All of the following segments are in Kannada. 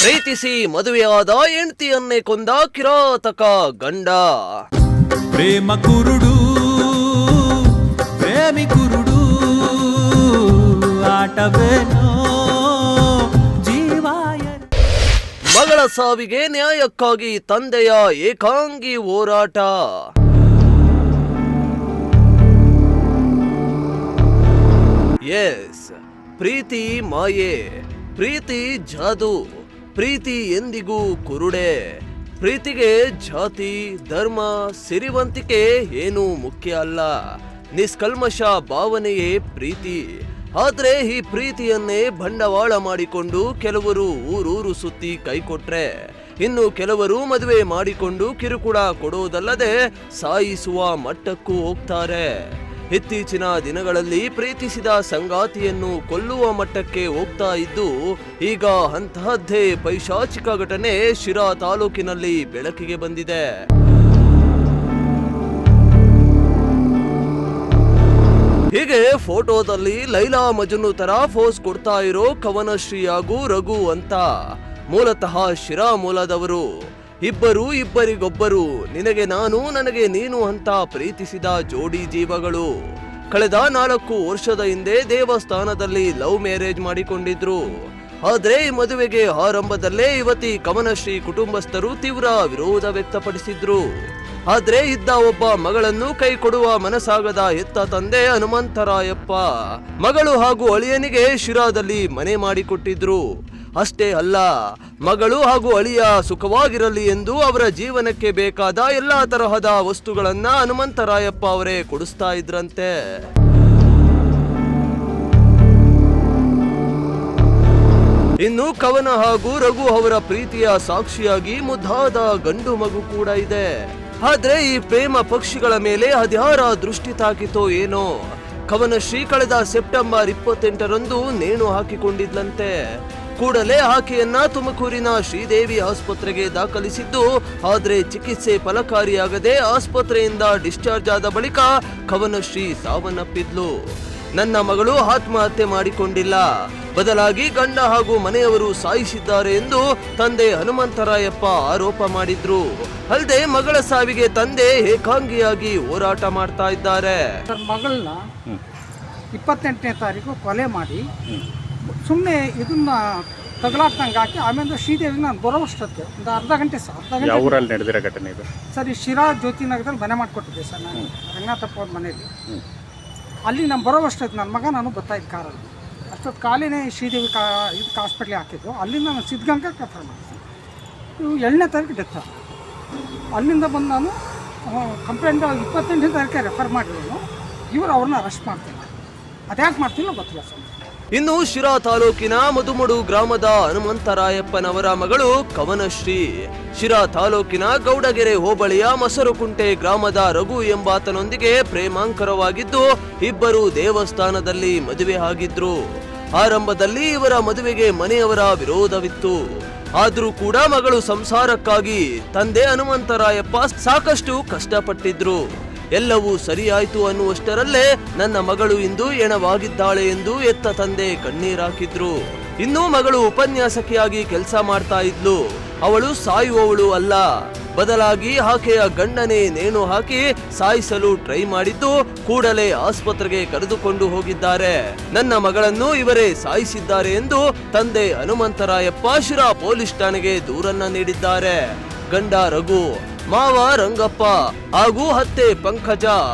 ಪ್ರೀತಿಸಿ ಮದುವೆಯಾದ ಹೆಂಡತಿಯನ್ನೇ ಕೊಂದ ಕಿರಾತಕ ಗಂಡ. ಪ್ರೇಮ ಕುರುಡು ಪ್ರೇಮಿ ಕುರುಡು ಆಟವೇನೋ ಜೀವಾಯ. ಮಗಳ ಸಾವಿಗೆ ನ್ಯಾಯಕ್ಕಾಗಿ ತಂದೆಯ ಏಕಾಂಗಿ ಹೋರಾಟ. ಎಸ್, ಪ್ರೀತಿ ಮಾಯೆ, ಪ್ರೀತಿ ಜಾದು, ಪ್ರೀತಿ ಎಂದಿಗೂ ಕುರುಡೆ. ಪ್ರೀತಿಗೆ ಜಾತಿ, ಧರ್ಮ, ಸಿರಿವಂತಿಕೆ ಏನೂ ಮುಖ್ಯ ಅಲ್ಲ. ನಿಷ್ಕಲ್ಮಶ ಭಾವನೆಯೇ ಪ್ರೀತಿ. ಆದ್ರೆ ಈ ಪ್ರೀತಿಯನ್ನೇ ಬಂಡವಾಳ ಮಾಡಿಕೊಂಡು ಕೆಲವರು ಊರೂರು ಸುತ್ತಿ ಕೈಕೊಟ್ರೆ, ಇನ್ನು ಕೆಲವರು ಮದುವೆ ಮಾಡಿಕೊಂಡು ಕಿರುಕುಳ ಕೊಡುವುದಲ್ಲದೆ ಸಾಯಿಸುವ ಮಟ್ಟಕ್ಕೂ ಹೋಗ್ತಾರೆ. ಇತ್ತೀಚಿನ ದಿನಗಳಲ್ಲಿ ಪ್ರೀತಿಸಿದ ಸಂಗಾತಿಯನ್ನು ಕೊಲ್ಲುವ ಮಟ್ಟಕ್ಕೆ ಹೋಗ್ತಾ ಇದ್ದು, ಈಗ ಅಂತಹದ್ದೇ ಪೈಶಾಚಿಕ ಘಟನೆ ಶಿರಾ ತಾಲೂಕಿನಲ್ಲಿ ಬೆಳಕಿಗೆ ಬಂದಿದೆ. ಹೀಗೆ ಫೋಟೋದಲ್ಲಿ ಲೈಲಾ ಮಜ್ನು ತರ ಫೋಸ್ ಕೊಡ್ತಾ ಇರೋ ಕವನಶ್ರೀ ಹಾಗೂ ರಘು ಅಂತ ಮೂಲತಃ ಶಿರಾ ಮೂಲದವರು. ಇಬ್ಬರಿಗೊಬ್ಬರು ನಿನಗೆ ನಾನು ನನಗೆ ನೀನು ಅಂತ ಪ್ರೀತಿಸಿದ ಜೋಡಿ ಜೀವಗಳು. ಕಳೆದ 4 ವರ್ಷದ ಹಿಂದೆ ದೇವಸ್ಥಾನದಲ್ಲಿ ಲವ್ ಮ್ಯಾರೇಜ್ ಮಾಡಿಕೊಂಡಿದ್ರು. ಆದ್ರೆ ಈ ಮದುವೆಗೆ ಆರಂಭದಲ್ಲೇ ಯುವತಿ ಕವನಶ್ರೀ ಕುಟುಂಬಸ್ಥರು ತೀವ್ರ ವಿರೋಧ ವ್ಯಕ್ತಪಡಿಸಿದ್ರು. ಆದ್ರೆ ಇದ್ದ ಒಬ್ಬ ಮಗಳನ್ನು ಕೈ ಕೊಡುವ ಮನಸ್ಸಾಗದ ಹೆತ್ತ ತಂದೆ ಹನುಮಂತರಾಯಪ್ಪ ಮಗಳು ಹಾಗೂ ಅಳಿಯನಿಗೆ ಶಿರಾದಲ್ಲಿ ಮನೆ ಮಾಡಿಕೊಟ್ಟಿದ್ರು. ಅಷ್ಟೇ ಅಲ್ಲ, ಮಗಳು ಹಾಗೂ ಅಳಿಯ ಸುಖವಾಗಿರಲಿ ಎಂದು ಅವರ ಜೀವನಕ್ಕೆ ಬೇಕಾದ ಎಲ್ಲಾ ತರಹದ ವಸ್ತುಗಳನ್ನ ಹನುಮಂತರಾಯಪ್ಪ ಅವರೇ ಕೊಡಿಸ್ತಾ ಇದ್ರಂತೆ. ಇನ್ನು ಕವನ ಹಾಗೂ ರಘು ಅವರ ಪ್ರೀತಿಯ ಸಾಕ್ಷಿಯಾಗಿ ಮುದ್ದಾದ ಗಂಡು ಮಗು ಕೂಡ ಇದೆ. ಆದ್ರೆ ಈ ಪ್ರೇಮ ಪಕ್ಷಿಗಳ ಮೇಲೆ ಅದ್ಯಾರ ದೃಷ್ಟಿ ತಾಕಿತೋ ಏನೋ, ಕವನಶ್ರೀ ಕಳೆದ ಸೆಪ್ಟೆಂಬರ್ 28ರಂದು ನೇಣು ಹಾಕಿಕೊಂಡಿದ್ಲಂತೆ. ಕೂಡಲೇ ಆಕೆಯನ್ನ ತುಮಕೂರಿನ ಶ್ರೀದೇವಿ ಆಸ್ಪತ್ರೆಗೆ ದಾಖಲಿಸಿದ್ದು, ಆದ್ರೆ ಚಿಕಿತ್ಸೆ ಫಲಕಾರಿಯಾಗದೆ ಆಸ್ಪತ್ರೆಯಿಂದ ಡಿಸ್ಚಾರ್ಜ್ ಆದ ಬಳಿಕ ಕವನಶ್ರೀ ಸಾವನ್ನಪ್ಪಿದ್ಲು. ನನ್ನ ಮಗಳು ಆತ್ಮಹತ್ಯೆ ಮಾಡಿಕೊಂಡಿಲ್ಲ, ಬದಲಾಗಿ ಗಂಡ ಹಾಗೂ ಮನೆಯವರು ಸಾಯಿಸಿದ್ದಾರೆ ಎಂದು ತಂದೆ ಹನುಮಂತರಾಯಪ್ಪ ಆರೋಪ ಮಾಡಿದ್ರು. ಅಲ್ಲದೆ ಮಗಳ ಸಾವಿಗೆ ತಂದೆ ಏಕಾಂಗಿಯಾಗಿ ಹೋರಾಟ ಮಾಡ್ತಾ ಇದ್ದಾರೆ. ಮಗಳನ್ನ 28ನೇ ತಾರೀಕು ಕೊಲೆ ಮಾಡಿ ಸುಮ್ಮನೆ ಇದನ್ನ ತಗಲಾಕ್ದಂಗೆ ಹಾಕಿ ಆಮೇಲೆ ಶ್ರೀದೇವಿ ನಾನು ಬರೋವಷ್ಟೊತ್ತೆ ಒಂದು ಅರ್ಧ ಗಂಟೆ ನಡೆದಿರೋ ಘಟನೆ ಇದು ಸರ್. ಈ ಶಿರಾ ಜ್ಯೋತಿನಗರದಲ್ಲಿ ಮನೆ ಮಾಡಿಕೊಟ್ಟಿದ್ದೆ ಸರ್ ನಾನು, ರಂಗನಾಥಪ್ಪ ಅವ್ರ ಮನೆಯಲ್ಲಿ. ಅಲ್ಲಿ ನಾನು ಬರೋವಷ್ಟೊತ್ತು ನನ್ನ ಮಗ ನಾನು ಬರ್ತಾಯಿದ್ದೆ ಕಾರಲ್ಲಿ. ಅಷ್ಟೊತ್ತು ಕಾಲಿನೇ ಶ್ರೀದೇವಿ ಇದಕ್ಕೆ ಹಾಸ್ಪಿಟ್ಲಿಗೆ ಹಾಕಿದ್ದು. ಅಲ್ಲಿಂದ ನಾನು ಸಿದ್ಧಗಂಗಕ್ಕೆ ರೆಫರ್ ಮಾಡಿದ್ದೆ. ಇವು 7ನೇ ತಾರೀಕು ಡೆತ್ ಆದ. ಅಲ್ಲಿಂದ ಬಂದು ನಾನು ಕಂಪ್ಲೇಂಟ್ 28ನೇ ತಾರೀಕೆ ರೆಫರ್ ಮಾಡಿದ್ರು. ಇವರು ಅವ್ರನ್ನ ಅರೆಸ್ಟ್ ಮಾಡ್ತಿಲ್ಲ. ಅದ್ಯಾಕೆ ಮಾಡ್ತಿಲ್ಲ ಗೊತ್ತಿಲ್ಲ ಸರ್. ಇನ್ನು ಶಿರಾ ತಾಲೂಕಿನ ಮಧುಮಡು ಗ್ರಾಮದ ಹನುಮಂತರಾಯಪ್ಪನವರ ಮಗಳು ಕವನಶ್ರೀ ಶಿರಾ ತಾಲೂಕಿನ ಗೌಡಗೆರೆ ಹೋಬಳಿಯ ಮಸರುಕುಂಟೆ ಗ್ರಾಮದ ರಘು ಎಂಬಾತನೊಂದಿಗೆ ಪ್ರೇಮಾಂಕರವಾಗಿದ್ದು, ಇಬ್ಬರು ದೇವಸ್ಥಾನದಲ್ಲಿ ಮದುವೆ ಆಗಿದ್ರು. ಆರಂಭದಲ್ಲಿ ಇವರ ಮದುವೆಗೆ ಮನೆಯವರ ವಿರೋಧವಿತ್ತು. ಆದ್ರೂ ಕೂಡ ಮಗಳು ಸಂಸಾರಕ್ಕಾಗಿ ತಂದೆ ಹನುಮಂತರಾಯಪ್ಪ ಸಾಕಷ್ಟು ಕಷ್ಟಪಟ್ಟಿದ್ರು. ಎಲ್ಲವೂ ಸರಿಯಾಯ್ತು ಅನ್ನುವಷ್ಟರಲ್ಲೇ ನನ್ನ ಮಗಳು ಇಂದು ಎಣವಾಗಿದ್ದಾಳೆ ಎಂದು ಎತ್ತ ತಂದೆ ಕಣ್ಣೀರಾಕಿದ್ರು. ಇನ್ನೂ ಮಗಳು ಉಪನ್ಯಾಸಕಿಯಾಗಿ ಕೆಲಸ ಮಾಡ್ತಾ ಇದ್ಲು. ಅವಳು ಸಾಯುವವಳು ಅಲ್ಲ, ಬದಲಾಗಿ ಆಕೆಯ ಗಂಡನೇ ನೇಣು ಹಾಕಿ ಸಾಯಿಸಲು ಟ್ರೈ ಮಾಡಿದ್ದು, ಕೂಡಲೇ ಆಸ್ಪತ್ರೆಗೆ ಕರೆದುಕೊಂಡು ಹೋಗಿದ್ದಾರೆ. ನನ್ನ ಮಗಳನ್ನು ಇವರೇ ಸಾಯಿಸಿದ್ದಾರೆ ಎಂದು ತಂದೆ ಹನುಮಂತರಾಯಪ್ಪ ಶಿರಾ ಪೊಲೀಸ್ ಠಾಣೆಗೆ ದೂರನ್ನ ನೀಡಿದ್ದಾರೆ. ಗಂಡ ರಘು, ಮಾವ ರಂಗಪ್ಪ ಹಾಗೂ ಅತ್ತೆ ಪಂಕಜ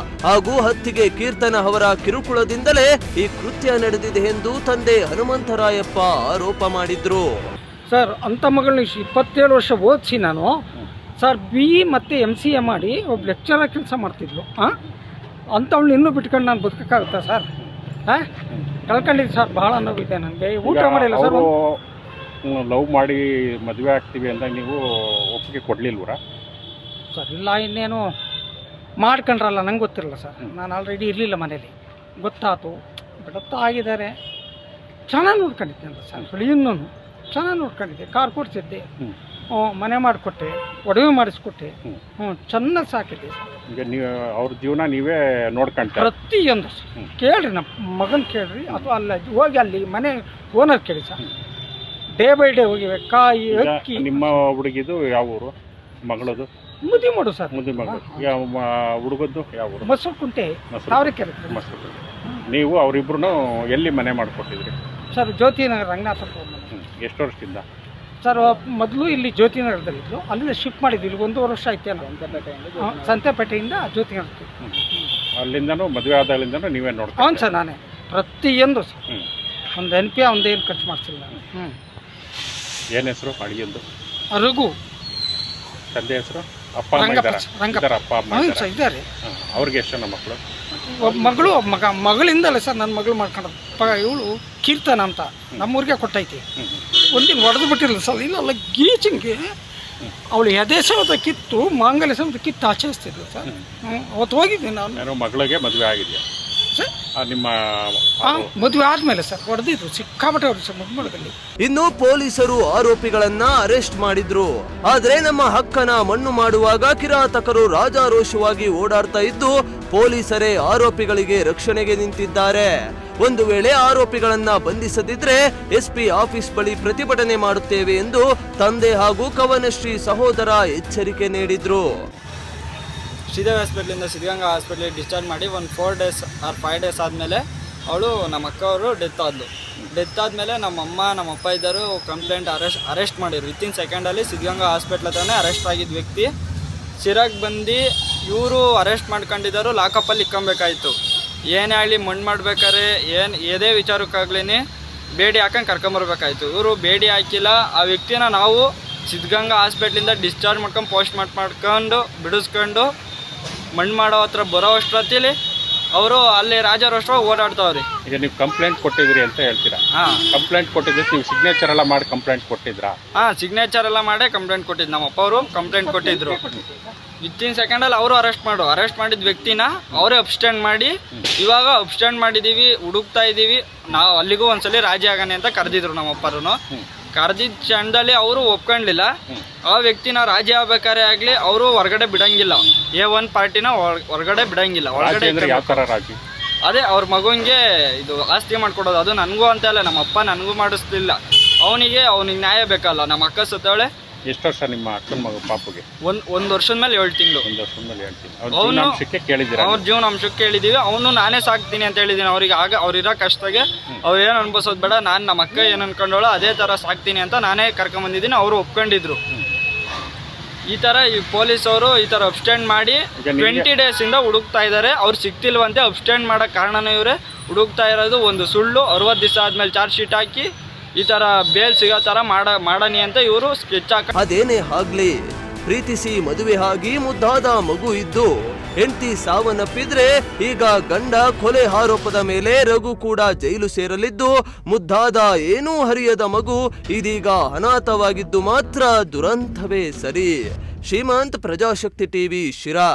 ಹಾಗೂ ಹತ್ತಿಗೆ ಕೀರ್ತನ ಅವರ ಕಿರುಕುಳದಿಂದಲೇ ಈ ಕೃತ್ಯ ನಡೆದಿದೆ ಎಂದು ತಂದೆ ಹನುಮಂತರಾಯಪ್ಪ ಆರೋಪ ಮಾಡಿದ್ರು. ಸರ್, ಅಂಥ ಮಗಳನ್ನ 27 ವರ್ಷ ಓದಿಸಿ ನಾನು ಸರ್ BE ಮತ್ತು MCA ಮಾಡಿ ಒಬ್ಬ ಲೆಕ್ಚರರ್ ಕೆಲಸ ಮಾಡ್ತಿದ್ಲು. ಅಂಥವಳು ಇನ್ನೂ ಬಿಟ್ಕೊಂಡು ನಾನು ಬದುಕೋಕ್ಕಾಗುತ್ತಾ ಸರ್? ಕಳ್ಕೊಂಡಿದ್ದು ಸರ್, ಭಾಳ ನೋವಿದೆ ನನಗೆ. ಊಟ ಮಾಡಿಲ್ಲ ಸರ್. ಲವ್ ಮಾಡಿ ಮದುವೆ ಆಗ್ತೀವಿ ಅಂತ ನೀವು ಒಪ್ಪಿಗೆ ಕೊಡಲಿಲ್ವರ ಸರ್? ಇಲ್ಲ, ಇನ್ನೇನು ಮಾಡ್ಕೊಂಡ್ರಲ್ಲ, ನಂಗೆ ಗೊತ್ತಿರಲ್ಲ ಸರ್. ನಾನು ಆಲ್ರೆಡಿ ಇರಲಿಲ್ಲ ಮನೇಲಿ. ಗೊತ್ತಾಯ್ತು, ಬಿಡತ್ತ ಆಗಿದ್ದಾರೆ. ಚೆನ್ನಾಗಿ ನೋಡ್ಕೊಂಡಿದ್ದೆ ಅಂತ ಸರ್. ಇನ್ನೂ ಚೆನ್ನಾಗಿ ನೋಡ್ಕೊಂಡಿದ್ದೆ. ಕಾರ್ ಕೊಡ್ಸಿದ್ದೆ, ಮನೆ ಮಾಡಿಕೊಟ್ಟೆ, ಒಡವೆ ಮಾಡಿಸ್ಕೊಟ್ಟೆ, ಚೆನ್ನಾಗಿ ಸಾಕಿದ್ದೆ ಸರ್. ಈಗ ನೀವು ಅವ್ರ ಜೀವನ ನೀವೇ ನೋಡ್ಕೊಂಡ್ರೆ ಪ್ರತಿಯೊಂದು ಕೇಳ್ರಿ, ನಮ್ಮ ಮಗನ ಕೇಳ್ರಿ, ಅಥವಾ ಅಲ್ಲ ಹೋಗಿ ಅಲ್ಲಿ ಮನೆ ಓನರ್ ಕೇಳಿ ಸರ್. ಡೇ ಬೈ ಡೇ ಹೋಗಿವೆ ಕಾಯಿ ಈಗ ಅಕ್ಕಿ ನಿಮ್ಮ ಹುಡುಗಿದು ಯಾವ ಊರು? ಮಗಳದು ಮುದಿ ಮಾಡು ಸರ್. ಮುದ್ದೆ ಮಗಳು. ಯಾವ ಹುಡುಗದ್ದು ಯಾವ ಊರು? ಮೊಸರುಕುಂಟೆ ಮೊಸರು. ತಾವರೆಕೆರೆ ಮಸ್ತ್. ನೀವು ಅವರಿಬ್ರು ಎಲ್ಲಿ ಮನೆ ಮಾಡಿಕೊಟ್ಟಿದ್ರಿ? ಸರ್ ಜ್ಯೋತಿನಗರ ರಂಗನಾಥಪುರ ಮನೆ. ಎಷ್ಟು ವರ್ಷದಿಂದ? ಸರ್ ಮೊದಲು ಇಲ್ಲಿ ಜ್ಯೋತಿನಗರದಲ್ಲಿದ್ದು, ಅಲ್ಲಿಂದ ಶಿಫ್ಟ್ ಮಾಡಿದ್ವಿ. ಇಲ್ಲಿ 1.5 ವರ್ಷ ಆಯ್ತೇನೋ. ಸಂತೆಪೇಟೆಯಿಂದ ಜ್ಯೋತಿನಗರಕ್ಕೆ. ಅಲ್ಲಿಂದನೂ ಮದುವೆ ಆದಾಗಲಿಂದನೂ ನೀವೇ ನೋಡ್ತೀವಿ? అవును ಸರ್, ನಾನೇ ಪ್ರತಿಯೊಂದು ಸರ್. ಹ್ಞೂ. ಒಂದು NP ಒಂದೇನು ಖರ್ಚು ಮಾಡ್ತಿಲ್ಲ ನಾನು. ಏನು ಹೆಸರು ಅಡಿಗೆಂದು? ರಘು. ತಂದೆ ಹೆಸರು? ಅಪ್ಪ ಅಮ್ಮ ಇದ್ದಾರಾ? ಇದ್ದಾರಾ ಅಪ್ಪ ಅಮ್ಮ ಹ್ಞೂ ಇದ್ದಾರಾ? ಸರ್ ಇದ್ದಾರೆ. ಅವ್ರಿಗೆ ಎಷ್ಟು ಜನ ಮಕ್ಕಳು? ಒಬ್ಬ ಮಗಳು, ಮಗಳಿಂದಲೇ ಸರ್ ನನ್ನ ಮಗಳು ಮಾಡ್ಕೊಂಡು. ಇವಳು ಕೀರ್ತನ ಅಂತ ನಮ್ಮೂರಿಗೆ ಕೊಟ್ಟೈತಿ. ಒಂದಿನ ಹೊಡೆದು ಬಿಟ್ಟಿರಲಿಲ್ಲ ಸರ್. ಇಲ್ಲೆಲ್ಲ ಗೀಚಿಂಗೆ ಅವಳು ಎದೆ ಸಮೇತ ಕಿತ್ತು, ಮಾಂಗಲ್ಯ ಸಮೇತ ಕಿತ್ತು ಆಚರಿಸ್ತಿದ್ಲು ಸರ್. ಅವತ್ತು ಹೋಗಿದ್ದೀನಿ ನಾನು. ಏನೋ ಮಗಳಿಗೆ ಮದುವೆ ಆಗಿದೆಯಾ ಸರ್ ನಿಮ್ಮ? ಮದುವೆ ಆದಮೇಲೆ ಸರ್ ಹೊಡೆದಿದ್ರು ಸಿಕ್ಕಾಪಟ್ಟೆ ಅವರು ಸರ್ ಮದುಮಳದಲ್ಲಿ. ಇನ್ನು ಪೊಲೀಸರು ಆರೋಪಿಗಳನ್ನ ಅರೆಸ್ಟ್ ಮಾಡಿದ್ರು. ಆದ್ರೆ ನಮ್ಮ ಹಕ್ಕನ ಮಣ್ಣು ಮಾಡುವಾಗ ಕಿರಾತಕರು ರಾಜಾರೋಷವಾಗಿ ಓಡಾಡ್ತಾ ಇದ್ದು, ಪೊಲೀಸರೇ ಆರೋಪಿಗಳಿಗೆ ರಕ್ಷಣೆಗೆ ನಿಂತಿದ್ದಾರೆ. ಒಂದು ವೇಳೆ ಆರೋಪಿಗಳನ್ನ ಬಂಧಿಸದಿದ್ರೆ SP ಆಫೀಸ್ ಬಳಿ ಪ್ರತಿಭಟನೆ ಮಾಡುತ್ತೇವೆ ಎಂದು ತಂದೆ ಹಾಗೂ ಕವನಶ್ರೀ ಸಹೋದರ ಎಚ್ಚರಿಕೆ ನೀಡಿದ್ರು. ಶ್ರೀದೇವಿ ಹಾಸ್ಪಿಟ್ಲಿಂದ ಸಿದ್ಧಗಂಗಾ ಹಾಸ್ಪಿಟ್ಲಿಗೆ ಡಿಸ್ಚಾರ್ಜ್ ಮಾಡಿ ಒಂದು 4 days ಆರ್ 5 days ಆದಮೇಲೆ ಅವಳು ನಮ್ಮ ಅಕ್ಕವರು ಡೆತ್ ಆದಳು. ಡೆತ್ ಆದಮೇಲೆ ನಮ್ಮಮ್ಮ ನಮ್ಮಪ್ಪ ಇದ್ದರು ಕಂಪ್ಲೇಂಟ್ ಅರೆಸ್ಟ್ ಮಾಡಿದ್ರು. ವಿತಿನ್ ಸೆಕೆಂಡಲ್ಲಿ ಸಿದ್ಧಗಂಗಾ ಹಾಸ್ಪಿಟ್ಲ್ ಹತ್ರನೇ ಅರೆಸ್ಟ್ ಆಗಿದ್ದ ವ್ಯಕ್ತಿ ಸಿರಾಗ್ ಬಂದು ಇವರು ಅರೆಸ್ಟ್ ಮಾಡ್ಕೊಂಡಿದ್ದರು. ಲಾಕಪ್ಪಲ್ಲಿ ಇಕ್ಕೊಬೇಕಾಯ್ತು. ಏನೇ ಆಗಲಿ ಮಣ್ಣು ಮಾಡ್ಬೇಕಾದ್ರೆ ಏದೇ ವಿಚಾರಕ್ಕಾಗ್ಲೇ ಬೇಡಿ ಹಾಕೊಂಡು ಕರ್ಕೊಂಬರ್ಬೇಕಾಯ್ತು. ಇವರು ಬೇಡಿ ಹಾಕಿಲ್ಲ. ಆ ವ್ಯಕ್ತಿನ ನಾವು ಸಿದ್ಧಗಂಗಾ ಹಾಸ್ಪಿಟ್ಲಿಂದ ಡಿಸ್ಚಾರ್ಜ್ ಮಾಡ್ಕೊಂಡು ಪೋಸ್ಟ್ ಮಾಡ್ಕೊಂಡು ಬಿಡಿಸ್ಕೊಂಡು ಮಣ್ಣು ಮಾಡೋ ಹತ್ರ ಬರೋ ಅಷ್ಟೊತ್ತಿಲಿ ಅವರು ಅಲ್ಲಿ ರಾಜಾರೋಷವಾಗಿ ಓಡಾಡ್ತಾವ್ರಿ. ಈಗ ನೀವು ಕಂಪ್ಲೇಂಟ್ ಕೊಟ್ಟಿದ್ರಿ ಅಂತ ಹೇಳ್ತೀರಾ? ಹಾಂ, ಕಂಪ್ಲೇಂಟ್ ಕೊಟ್ಟಿದ್ರೆ ನೀವು ಸಿಗ್ನೇಚರ್ ಎಲ್ಲ ಮಾಡಿ ಕಂಪ್ಲೇಂಟ್ ಕೊಟ್ಟಿದ್ರಾ? ಹಾಂ, ಸಿಗ್ನೇಚರ್ ಎಲ್ಲ ಮಾಡೇ ಕಂಪ್ಲೇಂಟ್ ಕೊಟ್ಟಿದ್ದು. ನಮ್ಮ ಅಪ್ಪ ಅವರು ಕಂಪ್ಲೇಂಟ್ ಕೊಟ್ಟಿದ್ರು. ವಿತಿನ್ ಸೆಕೆಂಡಲ್ಲಿ ಅವರು ಅರೆಸ್ಟ್ ಮಾಡಿದ ವ್ಯಕ್ತಿನ ಅವರೇ ಅಬ್ಸ್ಟ್ಯಾಂಡ್ ಮಾಡಿ, ಇವಾಗ ಅಬ್ಸ್ಟ್ಯಾಂಡ್ ಮಾಡಿದ್ದೀವಿ, ಹುಡುಕ್ತಾ ಇದ್ದೀವಿ. ನಾವು ಅಲ್ಲಿಗೂ ಒಂದ್ಸಲಿ ರಾಜಿ ಆಗೋಣ ಅಂತ ಕರೆದಿದ್ರು ನಮ್ಮ ಅಪ್ಪರೂ. ಕರೆದಿದ್ದ ಕ್ಷಣದಲ್ಲಿ ಅವರು ಒಪ್ಕೊಂಡ್ಲಿಲ್ಲ. ಆ ವ್ಯಕ್ತಿನ ರಾಜಿ ಆಗ್ಬೇಕಾರೆ ಆಗಲಿ ಅವರು ಹೊರಗಡೆ ಬಿಡಂಗಿಲ್ಲ. A1 ಪಾರ್ಟಿನ ಹೊರಗಡೆ ಬಿಡಂಗಿಲ್ಲ. ಒಳಗಡೆ ಯಾವ ಥರ ರಾಜಿ? ಅದೇ ಅವ್ರ ಮಗುವಿಗೆ ಇದು ಆಸ್ತಿ ಮಾಡ್ಕೊಡೋದು. ಅದು ನನಗೂ ಅಂತ ಅಲ್ಲ, ನಮ್ಮ ಅಪ್ಪ ನನಗೂ ಮಾಡಿಸ್ಲಿಲ್ಲ. ಅವನಿಗೆ ನ್ಯಾಯ ಬೇಕಲ್ಲ. ನಮ್ಮ ಅಕ್ಕ ಸತ್ತವಳೆ. ಎಷ್ಟು ವರ್ಷ ನಿಮ್ಮ ಅಕ್ಕನ ಮಗ ಪಾಪುಗೆ? ಒಂದು ವರ್ಷದ ಮೇಲೆ 7 ತಿಂಗಳು. ಒಂದು ವರ್ಷದ ಮೇಲೆ 7 ತಿಂಗಳು. ಅವ್ರ ಜೀವನಾಂಶಕ್ಕೆ ಕೇಳಿದ್ದೀರಾ? ಅವ್ರ ಜೀವನಾಂಶಕ್ಕೆ ಕೇಳಿದ್ದೀವಿ. ಅವನು ನಾನೇ ಸಾಕ್ತೀನಿ ಅಂತ ಹೇಳಿದ್ದೀನಿ ಅವ್ರಿಗೆ. ಆಗ ಅವ್ರಿರೋ ಕಷ್ಟಗೆ ಅವ್ರು ಏನು ಅನ್ಭವಿಸೋದು ಬೇಡ, ನಾನು ನಮ್ಮ ಅಕ್ಕ ಏನು ಅನ್ಕೊಂಡೋಳು ಅದೇ ಥರ ಸಾಕ್ತೀನಿ ಅಂತ ನಾನೇ ಕರ್ಕೊಂಬಂದಿದ್ದೀನಿ. ಅವರು ಒಪ್ಕೊಂಡಿದ್ರು. ಈ ಥರ ಈ ಪೊಲೀಸವರು ಈ ಥರ ಅಬ್ಸ್ಟ್ಯಾಂಡ್ ಮಾಡಿ 20 days ಹುಡುಕ್ತಾ ಇದ್ದಾರೆ. ಅವ್ರು ಸಿಗ್ತಿಲ್ವಂತೆ. ಅಬ್ಸ್ಟ್ಯಾಂಡ್ ಮಾಡೋಕ್ಕೆ ಕಾರಣನೇ ಇವರೇ. ಹುಡುಕ್ತಾ ಇರೋದು ಒಂದು ಸುಳ್ಳು. 60 ದಿವಸ ಆದಮೇಲೆ ಚಾರ್ಜ್ ಶೀಟ್ ಹಾಕಿ ಈ ಥರ ಬೇಲ್ ಸಿಗೋ ಥರ ಮಾಡನಿ ಅಂತ ಇವರು ಸ್ಕೆಚ್ ಹಾಕಿ. ಅದೇನೇ ಆಗ್ಲಿ, ಪ್ರೀತಿಸಿ ಮದುವೆ ಆಗಿ ಮುದ್ದಾದ ಮಗು ಇದ್ದು ಹೆಂಡತಿ ಸಾವನ್ನಪ್ಪಿದ್ರೆ ಈಗ ಗಂಡ ಕೊಲೆ ಆರೋಪದ ಮೇಲೆ ರಘು ಕೂಡ ಜೈಲು ಸೇರಲಿದ್ದು, ಮುದ್ದಾದ ಏನೂ ಹರಿಯದ ಮಗು ಇದೀಗ ಅನಾಥವಾಗಿದ್ದು ಮಾತ್ರ ದುರಂತವೇ ಸರಿ. ಶ್ರೀಮಂತ್, ಪ್ರಜಾಶಕ್ತಿ TV, ಶಿರಾ.